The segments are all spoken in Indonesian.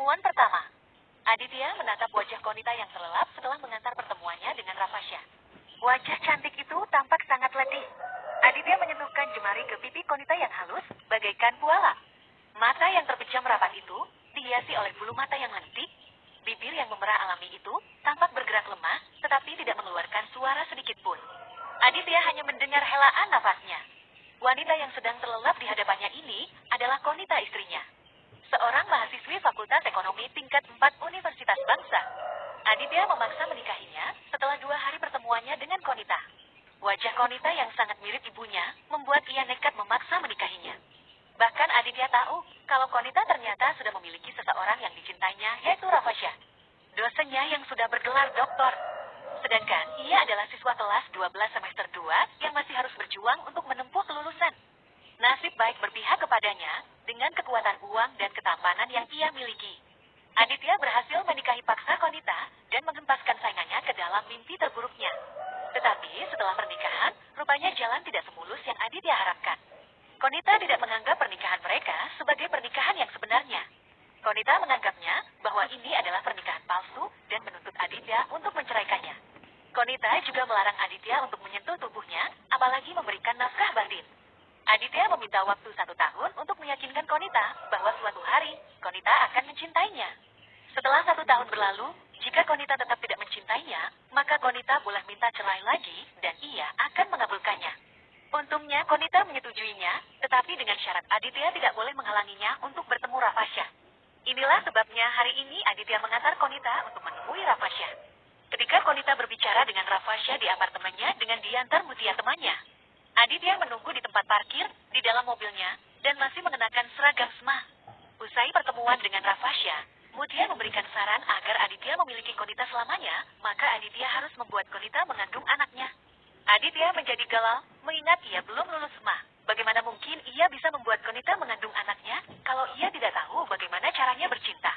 Pertemuan pertama. Aditya menatap wajah Konita yang terlelap setelah mengantar pertemuannya dengan Rafasya. Wajah cantik itu tampak sangat letih. Aditya menyentuhkan jemari ke pipi Konita yang halus, bagaikan kuala. Mata yang terpejam rapat itu dihiasi oleh bulu mata yang lentik. Bibir yang memerah alami itu tampak bergerak lemah, tetapi tidak mengeluarkan suara sedikit pun. Aditya hanya mendengar helaan nafasnya. Wanita yang sedang terlelap di hadapannya ini adalah Konita istrinya. Seorang mahasiswi Fakultas Ekonomi tingkat 4 Universitas Bangsa. Aditya memaksa menikahinya setelah 2 hari pertemuannya dengan Konita. Wajah Konita yang sangat mirip ibunya membuat ia nekat memaksa menikahinya. Bahkan Aditya tahu kalau Konita ternyata sudah memiliki seseorang yang dicintainya, yaitu Rafasya. Dosennya yang sudah bergelar doktor. Sedangkan ia adalah siswa kelas 12 semester 2 yang masih harus berjuang untuk menempuh kelulusan. Nasib baik berpihak kepadanya dengan kekuatan uang dan ketampanan yang ia miliki. Aditya berhasil menikahi paksa Konita dan menghempaskan saingannya ke dalam mimpi terburuknya. Tetapi setelah pernikahan, rupanya jalan tidak semulus yang Aditya harapkan. Konita tidak menganggap pernikahan mereka sebagai pernikahan yang sebenarnya. Konita menganggapnya bahwa ini adalah pernikahan palsu dan menuntut Aditya untuk menceraikannya. Konita juga melarang Aditya untuk menyentuh tubuhnya, apalagi memberikan nafkah batin. Aditya meminta waktu 1 tahun untuk meyakinkan Konita bahwa suatu hari Konita akan mencintainya. Setelah 1 tahun berlalu, jika Konita tetap tidak mencintainya, maka Konita boleh minta cerai lagi dan ia akan mengabulkannya. Untungnya Konita menyetujuinya, tetapi dengan syarat Aditya tidak boleh menghalanginya untuk bertemu Rafasya. Inilah sebabnya hari ini Aditya mengantar Konita untuk menemui Rafasya. Ketika Konita berbicara dengan Rafasya di apartemennya dengan diantar Mutia temannya, Aditya menunggu di tempat parkir di dalam mobilnya dan masih mengenakan seragam SMA. Usai pertemuan dengan Rafasya, Mutia memberikan saran agar Aditya memiliki Konita selamanya, maka Aditya harus membuat Konita mengandung anaknya. Aditya menjadi galau mengingat ia belum lulus SMA. Bagaimana mungkin ia bisa membuat Konita mengandung anaknya kalau ia tidak tahu bagaimana caranya bercinta?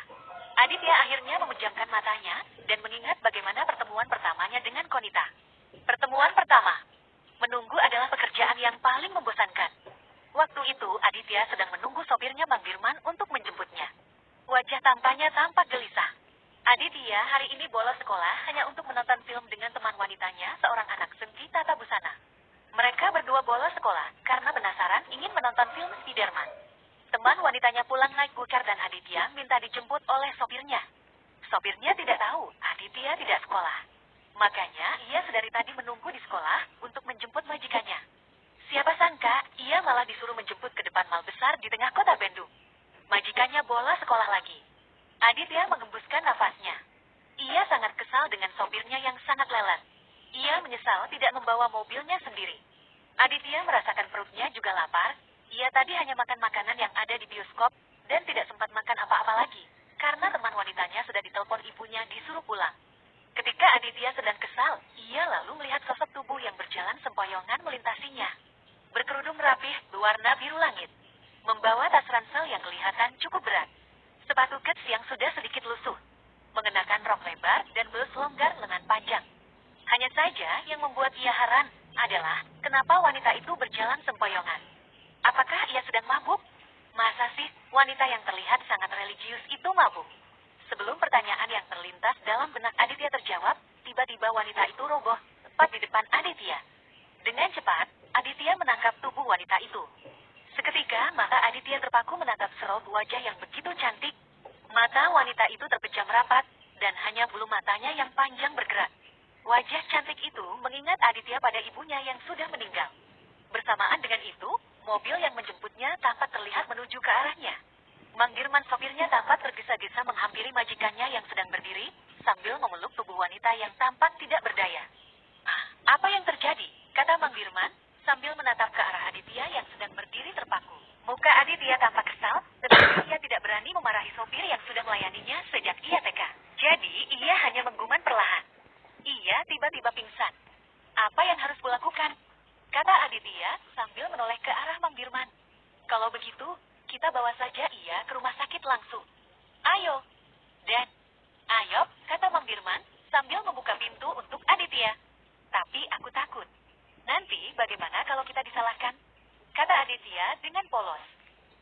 Aditya akhirnya memejamkan matanya dan mengingat bagaimana pertemuan pertamanya dengan Konita. Pertemuan pertama. Menunggu adalah pekerjaan yang paling membosankan. Waktu itu, Aditya sedang menunggu sopirnya Mang Dirman untuk menjemputnya. Wajah tampaknya tampak gelisah. Aditya hari ini bolos sekolah hanya untuk menonton film dengan teman wanitanya, seorang anak sengki tata busana. Mereka berdua bolos sekolah karena penasaran ingin menonton film Spiderman. Teman wanitanya pulang naik gokar dan Aditya minta dijemput oleh sopirnya. Sopirnya tidak tahu Aditya tidak sekolah. Makanya, ia sedari tadi menunggu di sekolah untuk menjemput majikannya. Siapa sangka, ia malah disuruh menjemput ke depan mal besar di tengah kota Bandung. Majikannya bolos sekolah lagi. Aditya menghembuskan nafasnya. Ia sangat kesal dengan sopirnya yang sangat lelet. Ia menyesal tidak membawa mobilnya sendiri. Aditya merasakan perutnya juga lapar. Ia tadi hanya makan makanan yang ada di bioskop dan tidak sempat makan apa-apa lagi, karena teman wanitanya sudah ditelepon ibunya disuruh pulang. Ketika Aditya sedang kesal, ia lalu melihat sosok tubuh yang berjalan sempoyongan melintasinya. Berkerudung rapih berwarna biru langit. Membawa tas ransel yang kelihatan cukup berat. Sepatu kets yang sudah sedikit lusuh. Mengenakan rok lebar dan blus longgar lengan panjang. Hanya saja yang membuat ia heran adalah kenapa wanita itu berjalan sempoyongan. Apakah ia sedang mabuk? Masa sih wanita yang terlihat sangat religius itu mabuk? Sebelum pertanyaan yang terlintas dalam benak Aditya terjawab, tiba-tiba wanita itu roboh, tepat di depan Aditya. Dengan cepat, Aditya menangkap tubuh wanita itu. Seketika, mata Aditya terpaku menatap seraut wajah yang begitu cantik. Mata wanita itu terpejam rapat, dan hanya bulu matanya yang panjang bergerak. Wajah cantik itu mengingat Aditya pada ibunya yang sudah meninggal. Bersamaan dengan itu, mobil yang menjemputnya tampak terlihat menuju ke arahnya. Mang Dirman sopirnya tampak tergesa-gesa menghampiri majikannya yang sedang berdiri, sambil memeluk tubuh wanita yang tampak tidak berdaya. Apa yang terjadi? Kata Mang Dirman, sambil menatap ke arah Aditya yang sedang berdiri terpaku. Muka Aditya tampak kesal, tetapi ia tidak berani memarahi sopir yang sudah melayaninya sejak ia TK. Jadi, ia hanya mengguman perlahan. Ia tiba-tiba pingsan. Apa yang harus kulakukan? Kata Aditya sambil menoleh ke arah Mang Dirman. Kalau begitu, kita bawa saja ia ke rumah sakit langsung. Ayo. Dan, ayo, kata Mang Dirman sambil membuka pintu untuk Aditya. Tapi aku takut. Nanti bagaimana kalau kita disalahkan? Kata Aditya dengan polos.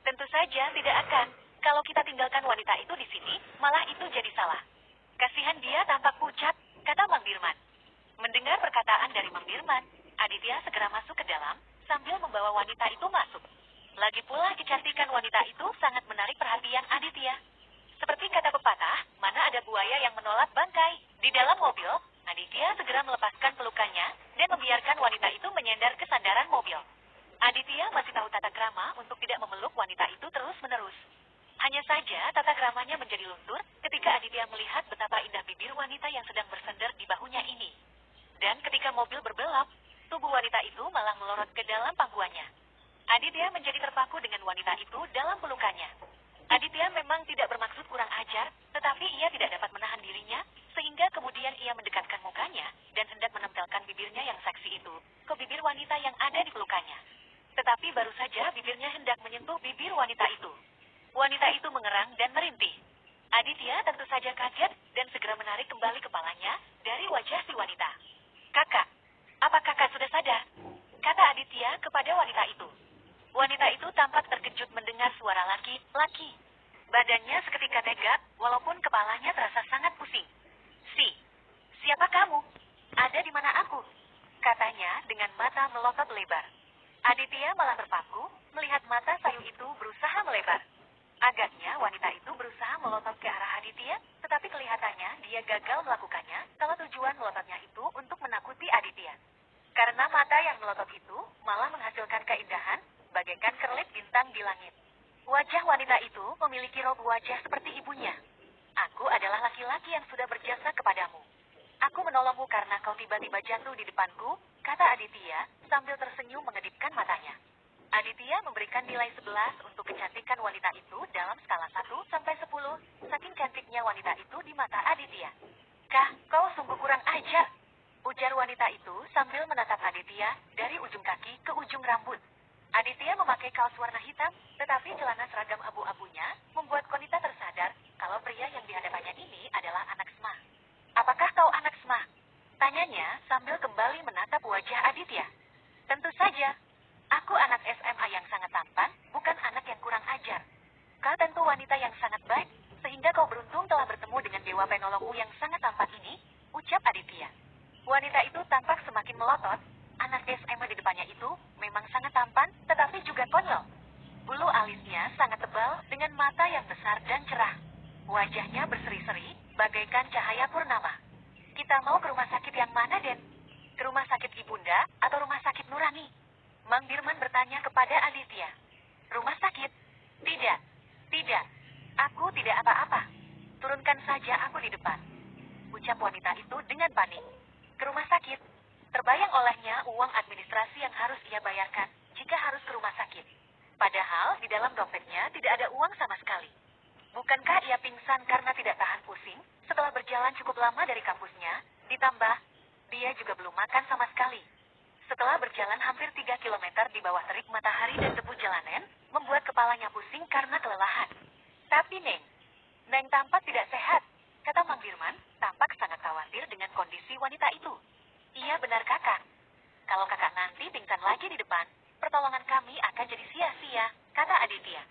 Tentu saja tidak akan. Kalau kita tinggalkan wanita itu di sini, malah itu jadi salah. Kasihan dia tampak pucat, kata Mang Dirman. Mendengar perkataan dari Mang Dirman, Aditya segera masuk ke dalam, sambil membawa wanita itu masuk. Lagi pula kecantikan wanita itu sangat menarik perhatian Aditya. Seperti kata pepatah, mana ada buaya yang menolak bangkai. Di dalam mobil, Aditya segera melepaskan pelukannya dan membiarkan wanita itu menyender ke sandaran mobil. Aditya masih tahu tata krama untuk tidak memeluk wanita itu terus-menerus. Hanya saja tata kramanya menjadi luntur ketika Aditya melihat betapa indah bibir wanita yang sedang bersandar di bahunya ini. Dan ketika mobil berbelok, tubuh wanita itu malah melorot ke dalam pangkuannya. Aditya menjadi terpaku dengan wanita itu dalam pelukannya. Aditya memang tidak bermaksud kurang ajar, tetapi ia tidak dapat menahan dirinya, sehingga kemudian ia mendekatkan mukanya dan hendak menempelkan bibirnya yang seksi itu ke bibir wanita yang ada di pelukannya. Tetapi baru saja bibirnya hendak menyentuh bibir wanita itu. Wanita itu mengerang dan merintih. Aditya tentu saja kaget dan segera menarik kembali kepalanya dari wajah si wanita. "Kakak, apa kakak sudah sadar?" kata Aditya kepada wanita itu. Wanita itu tampak terkejut mendengar suara laki-laki. Badannya seketika tegak, walaupun kepalanya terasa sangat pusing. Siapa kamu? Ada di mana aku?" katanya dengan mata melotot lebar. Aditya malah terpaku melihat mata sayu itu berusaha melebar. Agaknya wanita itu berusaha melotot ke arah Aditya, tetapi kelihatannya dia gagal melakukannya kalau tujuan melototnya itu untuk menakuti Aditya. Karena mata yang melotot itu malah menghasilkan keindahan, bagaikan kerlip bintang di langit. Wajah wanita itu memiliki raut wajah seperti ibunya. "Aku adalah laki-laki yang sudah berjasa kepadamu. Aku menolongmu karena kau tiba-tiba jatuh di depanku," kata Aditya sambil tersenyum mengedipkan matanya. Aditya memberikan nilai 11 untuk kecantikan wanita itu dalam skala 1 sampai 10, saking cantiknya wanita itu di mata Aditya. "Kah, kau sungguh kurang ajar," ujar wanita itu sambil menatap Aditya dari ujung kaki ke ujung rambut. Aditya memakai kaos warna hitam, tetapi celana seragam abu-abunya membuat Konita tersadar kalau pria yang di hadapannya ini adalah anak Sma. "Apakah kau anak Sma?" tanyanya sambil kembali menatap wajah Aditya. "Tentu saja. Aku anak SMA yang sangat tampan, bukan anak yang kurang ajar. Kau tentu wanita yang sangat baik, sehingga kau beruntung telah bertemu dengan dewa penolongmu yang sangat tampan ini," ucap Aditya. Wanita itu tampak semakin melotot. Anak SMA di depannya itu memang sangat tampan, tetapi juga konyol. Bulu alisnya sangat tebal dengan mata yang besar dan cerah. Wajahnya berseri-seri, bagaikan cahaya purnama. "Kita mau ke rumah sakit yang mana, Den? Ke rumah sakit Ibunda atau rumah sakit Nurani?" Mang Dirman bertanya kepada Aditya. "Rumah sakit? Tidak. Aku tidak apa-apa. Turunkan saja aku di depan," ucap wanita itu dengan panik. "Ke rumah sakit?" Terbayang olehnya uang administrasi yang harus ia bayarkan jika harus ke rumah sakit. Padahal di dalam dompetnya tidak ada uang sama sekali. Bukankah ia pingsan karena tidak tahan pusing setelah berjalan cukup lama dari kampusnya, ditambah dia juga belum makan sama sekali. Setelah berjalan hampir 3 kilometer di bawah terik matahari dan debu jalanan, membuat kepalanya pusing karena kelelahan. "Tapi Neng tampak tidak sehat," kata Mang Dirman, tampak sangat khawatir dengan kondisi wanita itu. "Iya benar kakak. Kalau kakak nanti pingsan lagi di depan, pertolongan kami akan jadi sia-sia," kata Aditya.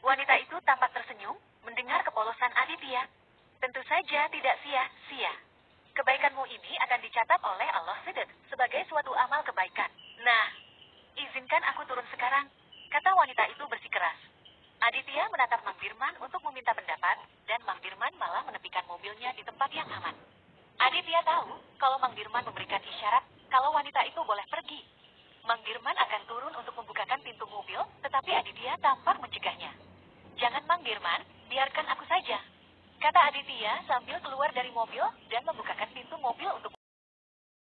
Wanita itu tampak tersenyum mendengar kepolosan Aditya. "Tentu saja tidak sia-sia. Kebaikanmu ini akan dicatat oleh Allah sebagai suatu amal kebaikan. Nah, izinkan aku turun sekarang," kata wanita itu bersikeras. Aditya menatap Mang Dirman untuk meminta pendapat, dan Mang Dirman malah menepikan mobilnya di tempat yang aman. Aditya tahu kalau Mang Dirman memberikan isyarat kalau wanita itu boleh pergi. Mang Dirman akan turun untuk membukakan pintu mobil, tetapi Aditya tampak mencegahnya. "Jangan Mang Dirman, biarkan aku saja," kata Aditya sambil keluar dari mobil dan membukakan pintu mobil untuk